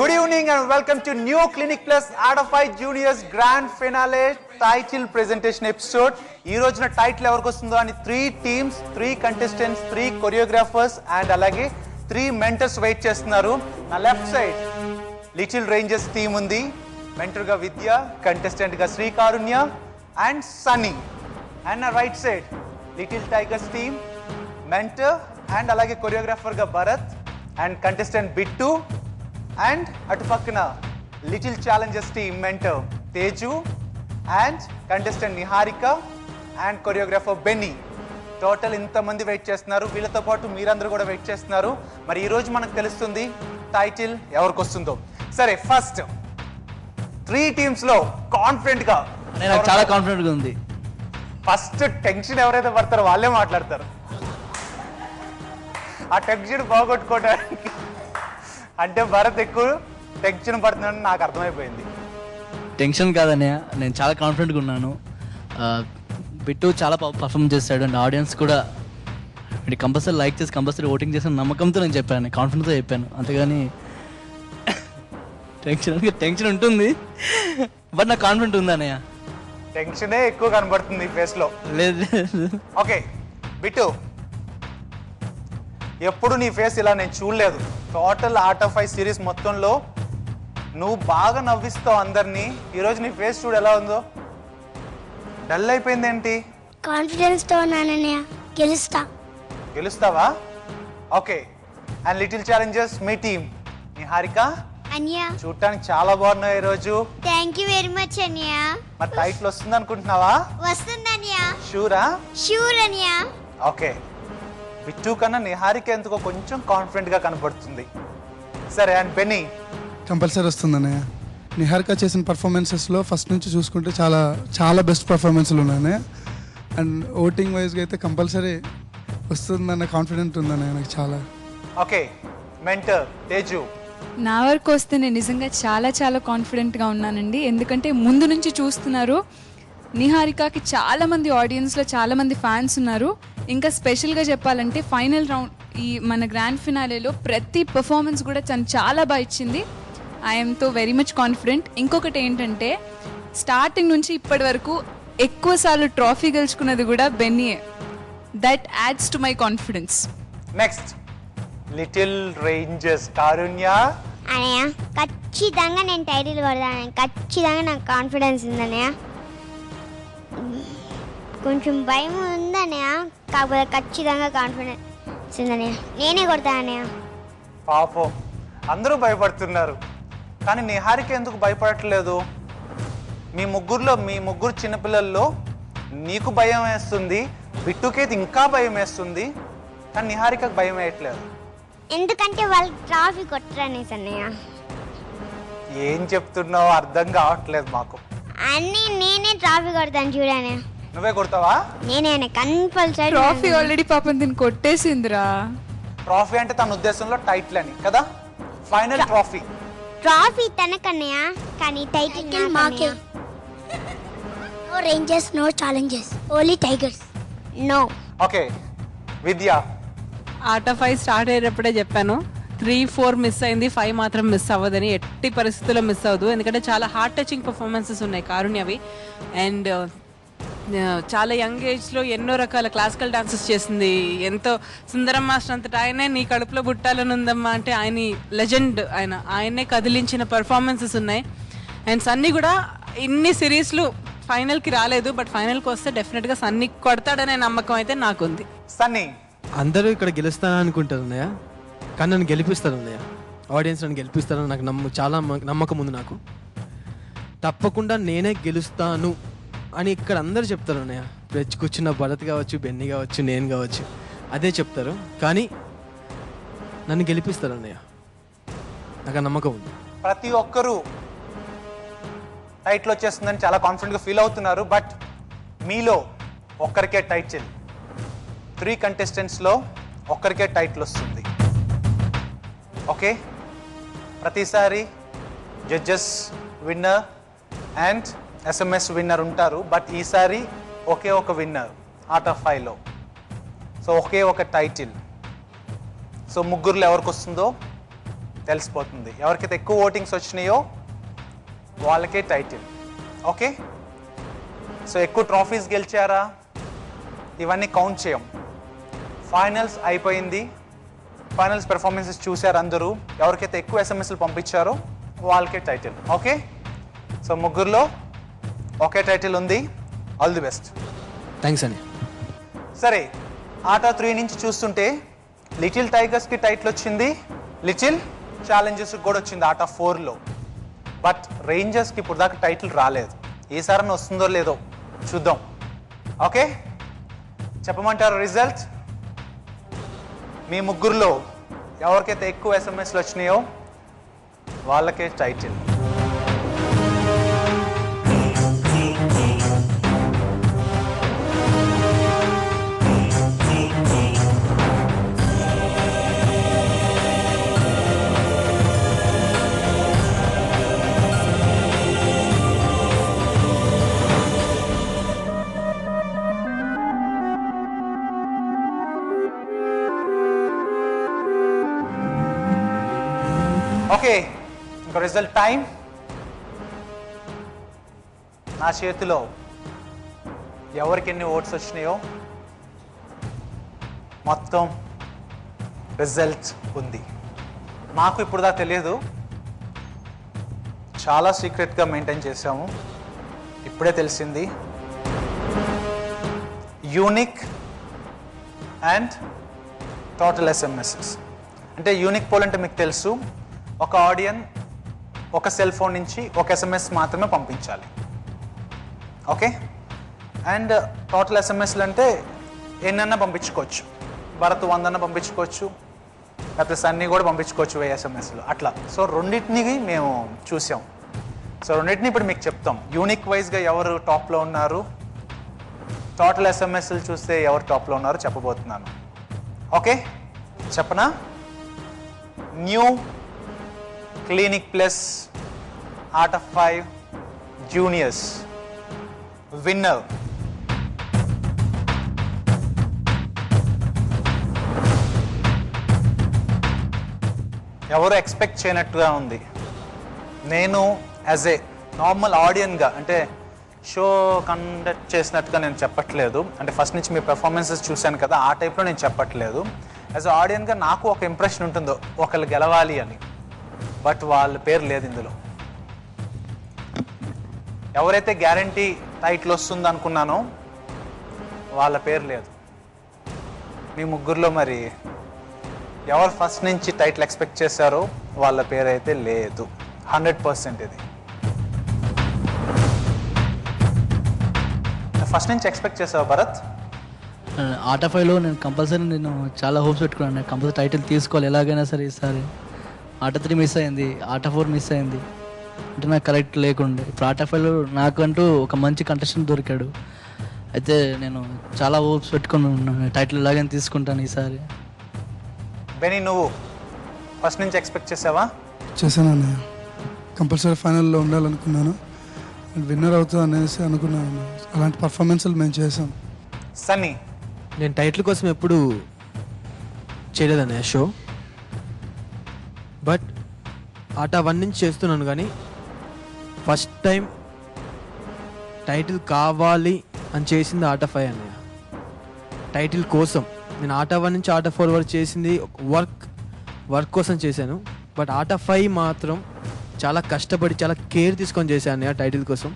Good evening and welcome to New Clinic Plus Art of Fight Juniors Grand Finale Title Presentation episode. ఈ రోజున title ఎవరికి వస్తుందో అని 3 teams, 3 contestants, 3 choreographers and అలాగే 3 mentors wait చేస్తున్నారు. నా left side little rangers team ఉంది. Mentor గా విద్య, కంటెస్టెంట్ గా Sri Karunya and Sunny. And నా right side little tigers team, mentor and అలాగే కొరియోగ్రాఫర్ గా Bharath and contestant Bittu. And అటు పక్కన little challengers team mentor Teju and contestant Niharika and choreographer Benny. Total ఇంతమంది wait చేస్తున్నారు. వీళ్ళతో పాటు మీరందరూ కూడా వెయిట్ చేస్తున్నారు. మరి ఈరోజు మనకు తెలుస్తుంది టైటిల్ ఎవరికి వస్తుందో. సరే, ఫస్ట్ 3 teamsలో కాన్ఫిడెంట్గా, నాకు చాలా కాన్ఫిడెంట్గా ఉంది. ఫస్ట్ టెన్షన్ ఎవరైతే పడతారో వాళ్ళే మాట్లాడతారు. ఆ టెన్షన్ పోగొట్టుకోవడానికి అంటే భరత్ ఎక్కువ టెన్షన్ పడుతున్నాడని నాకు అర్థమైపోయింది. టెన్షన్ కాదన్నయ్య, నేను చాలా కాన్ఫిడెంట్గా ఉన్నాను. బిట్టు చాలా పర్ఫామ్ చేస్తాడు అండ్ ఆడియన్స్ కూడా కంపల్సరీ లైక్ చేసి కంపల్సరీ ఓటింగ్ చేసిన నమ్మకంతో నేను చెప్పాను, కాన్ఫిడెన్స్తో చెప్పాను. అంతేగాని టెన్షన్ ఉంటుంది, బట్ నాకు కాన్ఫిడెంట్ ఉంది అన్నయ్య. టెన్షనే ఎక్కువ కనబడుతుంది ఫేస్లో. లేదు. ఓకే బిట్టు, ఎప్పుడు నీ ఫేస్ ఇలా నేను చూడలేదు. Total art of fight series మొత్తంలో నువ్వు బాగా నవ్విస్తావు అందరినీ. ఈరోజు నీ ఫేస్ చూడు ఎలా ఉందో. డల్ అయిపోయింది ఏంటి? కాన్ఫిడెన్స్తో ఉన్నానన్నయ్య, గెలుస్తావా? ఓకే. అండ్ లిటిల్ ఛాలెంజర్స్ మీ టీమ్ నిహారిక, అన్నయ్య చూడటానికి చాలా బాగున్నావు ఈరోజు. థ్యాంక్ యూ వెరీ మచ్ అన్నయ్య. మరి టైటిల్ వస్తుంది అనుకుంటున్నావా? వస్తుంది అన్నయ్య. షూరా? షూర్ అన్నయ్య. ఓకే. బిట్టు కన్నా నిహారిక ఎందుకో కొంచెం కాన్ఫిడెంట్గా కనపడుతుంది. సరే, అండ్ బెన్నీ? కంపల్సరీ వస్తుంది అన్నయ్య. నిహారిక చేసిన పర్ఫార్మెన్సెస్లో ఫస్ట్ నుంచి చూసుకుంటే చాలా చాలా బెస్ట్ పర్ఫార్మెన్స్లు ఉన్నాయి. అండ్ ఓటింగ్ వైజ్గా అయితే కంపల్సరీ వస్తుందన్న కాన్ఫిడెంట్ ఉందన్నయ్య నాకు చాలా. ఓకే. మెంటర్ తేజు? నా వరకు వస్తే నేను నిజంగా చాలా కాన్ఫిడెంట్గా ఉన్నానండి. ఎందుకంటే ముందు నుంచి చూస్తున్నారు, నిహారికకి చాలామంది ఆడియన్స్లో చాలామంది ఫ్యాన్స్ ఉన్నారు. ఇంకా స్పెషల్గా చెప్పాలంటే ఫైనల్ రౌండ్ ఈ మన గ్రాండ్ ఫినాలేలో ప్రతి పర్ఫార్మెన్స్ కూడా తను చాలా బాగా ఇచ్చింది. ఐఎమ్తో వెరీ మచ్ కాన్ఫిడెంట్. ఇంకొకటి ఏంటంటే స్టార్టింగ్ నుంచి ఇప్పటి వరకు ఎక్కువసార్లు ట్రాఫీ గెలుచుకున్నది కూడా బెన్నీయే. That adds to my confidence. Next little rangers Karunya. అన్నయ్య ఖచ్చితంగా నేను టైటిల్ కొడతాను, ఖచ్చితంగా నాకు కాన్ఫిడెన్స్ ఉందన్నయ్య. కొంచెం భయం ఉందన్నయ్య, కాకపోతే ఖచ్చితంగా కాన్ఫిడెన్స్ ఉందన్నయ్య. నేనే కొడతానన్నయ్య. పాపం అందరూ భయపడుతున్నారు, కానీ నిహారిక ఎందుకు భయపడట్లేదు? మీ ముగ్గురు చిన్నపిల్లల్లో నీకు భయం వేస్తుంది, బిట్టుకైతే ఇంకా భయం వేస్తుంది, కానీ నిహారికకు భయం వేయట్లేదు. ఎందుకంటే వాళ్ళు ట్రాఫీ కొట్టరనేసి అన్నయ్య. ఏం చెప్తున్నావు అర్థం కావట్లేదు మాకు. అన్నీ నేనే ట్రాఫీ కొడతాను చూడనే. నువ్వే కొడతావా? నేనే కంపల్సరీ. ట్రాఫీ ఆల్రెడీ పాపం దీన్ని కొట్టేసిందిరా. ట్రాఫీ అంటే తన ఉద్దేశంలో టైటిల్ అని కదా, ఫైనల్ ట్రాఫీ. ట్రాఫీ తనకన్నయ్య, కానీ టైటిల్ మాకే. No rangers, no challengers, only tigers. No. Okay. Vidya? Art of fight start అయ్యేటప్పుడే చెప్పాను, 3-4 మిస్ అయింది, 5 మాత్రం మిస్ అవ్వదని. ఎట్టి పరిస్థితుల్లో మిస్ అవ్వదు, ఎందుకంటే చాలా హార్ట్ టచింగ్ పర్ఫార్మెన్సెస్ ఉన్నాయి కారుణ్యవి. అండ్ చాలా యంగ్ ఏజ్లో ఎన్నో రకాల క్లాసికల్ డాన్సెస్ చేసింది. ఎంతో సుందరం మాస్టర్ అంతటా ఆయనే నీ కడుపులో బుట్టాలని ఉందమ్మా అంటే ఆయన లెజెండ్, ఆయనే కదిలించిన పర్ఫార్మెన్సెస్ ఉన్నాయి. అండ్ సన్నీ కూడా ఇన్ని సిరీస్లు ఫైనల్కి రాలేదు, బట్ ఫైనల్కి వస్తే డెఫినెట్గా సన్నీ కొడతాడనే నమ్మకం అయితే నాకుంది. సన్నీ? అందరూ ఇక్కడ గెలుస్తానని అనుకుంటారు అన్నయ్య, కానీ నన్ను గెలిపిస్తారు అన్నయ్య. ఆడియన్స్ నన్ను గెలిపిస్తారని నాకు చాలా నమ్మకం ఉంది. నాకు తప్పకుండా నేనే గెలుస్తాను అని ఇక్కడ అందరూ చెప్తారు అన్నయ్య. ఇప్పుడు కూర్చున్న భరత్ కావచ్చు, బెన్నీ కావచ్చు, నేను కావచ్చు, అదే చెప్తారు, కానీ నన్ను గెలిపిస్తారు అన్నయ్య, నాకు నమ్మకం ఉంది. ప్రతి ఒక్కరూ టైటిల్ వచ్చేస్తుందని చాలా కాన్ఫిడెంట్గా ఫీల్ అవుతున్నారు, బట్ మీలో ఒక్కరికే టైటిల్, 3 contestants-లో ఒక్కరికే టైటిల్ వస్తుంది. ఓకే. ప్రతిసారి judges winner and SMS winner ఉంటారు, బట్ ఈసారి ఒకే ఒక విన్నర్ ఆర్ట్ ఆఫ్ ఫైట్లో. సో ఒకే ఒక టైటిల్. సో ముగ్గురులో ఎవరికి వస్తుందో తెలిసిపోతుంది. ఎవరికైతే ఎక్కువ ఓటింగ్స్ వచ్చినాయో వాళ్ళకే టైటిల్. ఓకే, సో ఎక్కువ ట్రాఫీస్ గెలిచారా ఇవన్నీ కౌంట్ చేయం. ఫైనల్స్ అయిపోయింది, ఫైనల్స్ పెర్ఫార్మెన్సెస్ చూశారు అందరూ. ఎవరికైతే ఎక్కువ ఎస్ఎంఎస్లు పంపించారో వాళ్ళకే టైటిల్. ఓకే, సో ముగ్గురులో ఒకే టైటిల్ ఉంది. All the best. థ్యాంక్స్ అండి. సరే, ఆట 3 నుంచి చూస్తుంటే లిటిల్ టైగర్స్కి టైటిల్ వచ్చింది, లిటిల్ ఛాలెంజర్స్కి కూడా వచ్చింది ఆట 4లో. బట్ రేంజర్స్కి ఇప్పుడు దాకా టైటిల్ రాలేదు. ఈసారి వస్తుందో లేదో చూద్దాం. ఓకే, చెప్పమంటారు రిజల్ట్? మీ ముగ్గురులో ఎవరికైతే ఎక్కువ ఎస్ఎంఎస్లు వచ్చినాయో వాళ్ళకే టైటిల్. ఓకే, ఇంకా రిజల్ట్ టైం. నా చేతిలో ఎవరికి ఎన్ని ఓట్స్ వచ్చినాయో మొత్తం రిజల్ట్ ఉంది. మాకు ఇప్పుడు దాకా తెలియదు, చాలా సీక్రెట్గా మెయింటైన్ చేసాము. ఇప్పుడే తెలిసింది. Unique and total SMSs. అంటే యూనిక్ పోల్ అంటే మీకు తెలుసు, ఒక ఆడియన్ ఒక సెల్ ఫోన్ నుంచి ఒక ఎస్ఎంఎస్ మాత్రమే పంపించాలి. ఓకే, అండ్ టోటల్ ఎస్ఎంఎస్లు అంటే ఎన్నన్నా పంపించుకోవచ్చు. భరత్ 100 పంపించుకోవచ్చు, లేకపోతే సన్నీ కూడా పంపించుకోవచ్చు 1000 ఎస్ఎంఎస్లు అట్లా. సో రెండింటిని మేము చూసాం. సో రెండింటిని ఇప్పుడు మీకు చెప్తాం. యూనిక్ వైజ్గా ఎవరు టాప్లో ఉన్నారు, టోటల్ ఎస్ఎంఎస్లు చూస్తే ఎవరు టాప్లో ఉన్నారో చెప్పబోతున్నాను. ఓకే, చెప్పనా? న్యూ క్లినిక్ ప్లస్ ఆట 5 జూనియర్స్ విన్నర్ ఎవరు ఎక్స్పెక్ట్ చేయనట్టుగా ఉంది. నేను యాజ్ ఏ నార్మల్ ఆడియన్గా, అంటే షో కండక్ట్ చేసినట్టుగా నేను చెప్పట్లేదు. అంటే ఫస్ట్ నుంచి మీ పెర్ఫార్మెన్సెస్ చూశాను కదా, ఆ టైప్లో నేను చెప్పట్లేదు. యాజ్ ఏ ఆడియన్గా నాకు ఒక ఇంప్రెషన్ ఉంటుందో ఒకళ్ళు గెలవాలి అని. బట్ వాళ్ళ పేరు లేదు ఇందులో. ఎవరైతే గ్యారంటీ టైటిల్ వస్తుంది అనుకున్నానో వాళ్ళ పేరు లేదు. మీ ముగ్గురులో మరి ఎవరు ఫస్ట్ నుంచి టైటిల్ ఎక్స్పెక్ట్ చేశారో వాళ్ళ పేరు అయితే లేదు. 100% ఇది. ఫస్ట్ నుంచి ఎక్స్పెక్ట్ చేసావా భరత్? ఆట 5లో నేను కంపల్సరీ చాలా హోప్స్ పెట్టుకున్నాను. కంపల్సరీ టైటిల్ తీసుకోవాలి ఎలాగైనా సరే. ఈసారి ఆట 3 మిస్ అయింది, ఆట 4 మిస్ అయింది అంటే నాకు కరెక్ట్ లేకుండే. ఇప్పుడు ఆట 5లో నాకంటూ ఒక మంచి కంటెస్టెంట్ దొరికాడు. అయితే నేను చాలా హోప్స్ పెట్టుకుని ఉన్నాను, టైటిల్ ఎలాగైనా తీసుకుంటాను ఈసారి. బెనీ, నువ్వు ఫస్ట్ నుంచి ఎక్స్పెక్ట్ చేసావా? చేశాను అన్నయ్య. కంపల్సరీ ఫైనల్లో ఉండాలనుకున్నాను, విన్నర్ అవుతుంది అనేసి అనుకున్నాను. అలాంటి పర్ఫార్మెన్స్లు మేము చేసాం. సన్నీ? నేను టైటిల్ కోసం ఎప్పుడు చేయలేదన్నయ్య షో. బట్ ఆట 1 నుంచి చేస్తున్నాను, కానీ ఫస్ట్ టైం టైటిల్ కావాలి అని చేసింది ఆట 5 అన్నయ్య. టైటిల్ కోసం నేను ఆట 1 నుంచి ఆట 4 వరకు చేసింది వర్క్ కోసం చేశాను. బట్ ఆట 5 మాత్రం చాలా కష్టపడి చాలా కేర్ తీసుకొని చేశాను అన్నయ్య టైటిల్ కోసం.